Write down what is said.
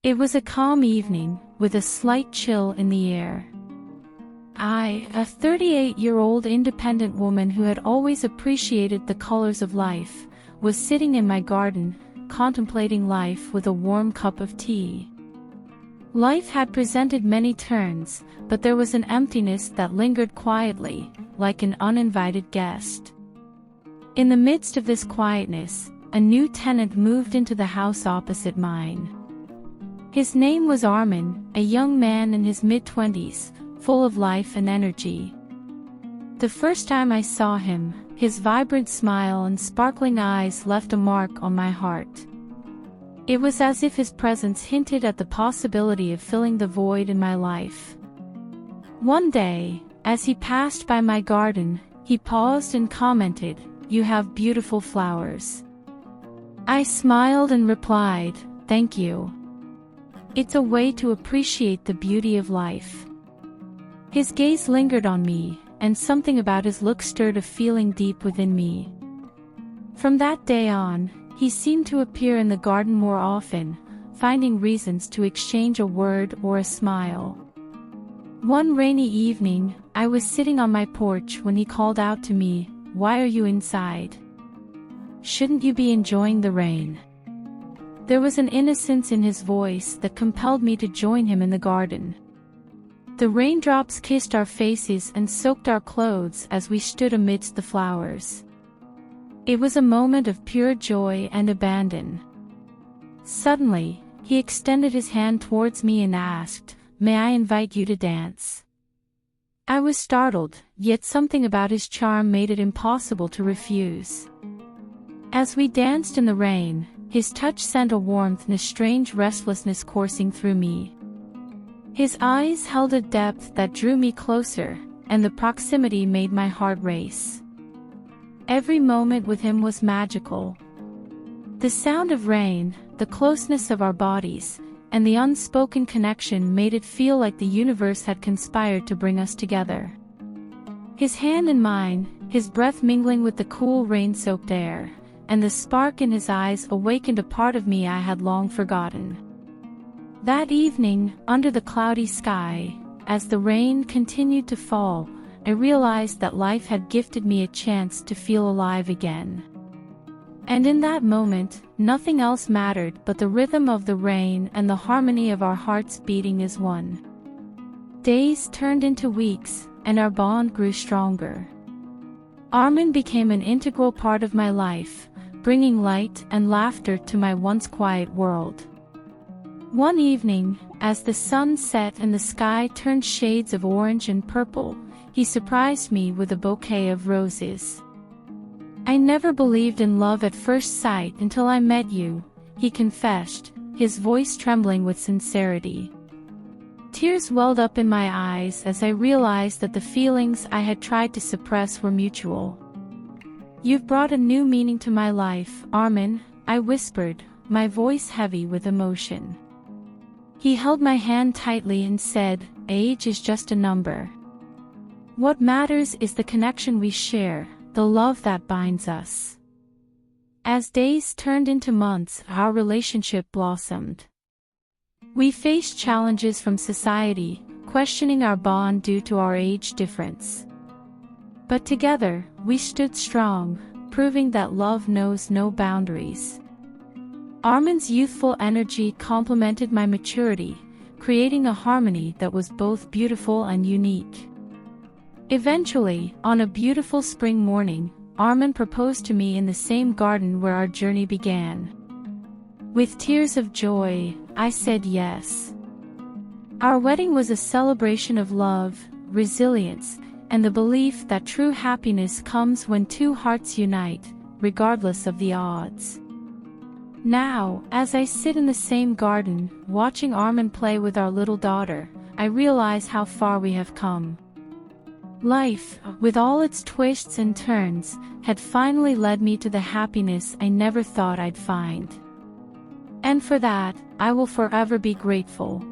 It was a calm evening, with a slight chill in the air. I, a 38-year-old independent woman who had always appreciated the colors of life, was sitting in my garden, contemplating life with a warm cup of tea. Life had presented many turns, but there was an emptiness that lingered quietly, like an uninvited guest. In the midst of this quietness, a new tenant moved into the house opposite mine. His name was Armin, a young man in his mid-20s, full of life and energy. The first time I saw him, his vibrant smile and sparkling eyes left a mark on my heart. It was as if his presence hinted at the possibility of filling the void in my life. One day, as he passed by my garden, he paused and commented, "You have beautiful flowers." I smiled and replied, "Thank you. It's a way to appreciate the beauty of life." His gaze lingered on me, and something about his look stirred a feeling deep within me. From that day on, he seemed to appear in the garden more often, finding reasons to exchange a word or a smile. One rainy evening, I was sitting on my porch when he called out to me, "Why are you inside? Shouldn't you be enjoying the rain?" There was an innocence in his voice that compelled me to join him in the garden. The raindrops kissed our faces and soaked our clothes as we stood amidst the flowers. It was a moment of pure joy and abandon. Suddenly, he extended his hand towards me and asked, "May I invite you to dance?" I was startled, yet something about his charm made it impossible to refuse. As we danced in the rain, his touch sent a warmth and a strange restlessness coursing through me. His eyes held a depth that drew me closer, and the proximity made my heart race. Every moment with him was magical. The sound of rain, the closeness of our bodies, and the unspoken connection made it feel like the universe had conspired to bring us together. His hand in mine, his breath mingling with the cool rain-soaked air, and the spark in his eyes awakened a part of me I had long forgotten. That evening, under the cloudy sky, as the rain continued to fall, I realized that life had gifted me a chance to feel alive again. And in that moment, nothing else mattered but the rhythm of the rain and the harmony of our hearts beating as one. Days turned into weeks, and our bond grew stronger. Armin became an integral part of my life, bringing light and laughter to my once quiet world. One evening, as the sun set and the sky turned shades of orange and purple, he surprised me with a bouquet of roses. "I never believed in love at first sight until I met you," he confessed, his voice trembling with sincerity. Tears welled up in my eyes as I realized that the feelings I had tried to suppress were mutual. "You've brought a new meaning to my life, Armin," I whispered, my voice heavy with emotion. He held my hand tightly and said, "Age is just a number. What matters is the connection we share, the love that binds us." As days turned into months, our relationship blossomed. We faced challenges from society, questioning our bond due to our age difference. But together, we stood strong, proving that love knows no boundaries. Armin's youthful energy complemented my maturity, creating a harmony that was both beautiful and unique. Eventually, on a beautiful spring morning, Armin proposed to me in the same garden where our journey began. With tears of joy, I said yes. Our wedding was a celebration of love, resilience, and the belief that true happiness comes when two hearts unite, regardless of the odds. Now, as I sit in the same garden, watching Armin play with our little daughter, I realize how far we have come. Life, with all its twists and turns, had finally led me to the happiness I never thought I'd find. And for that, I will forever be grateful.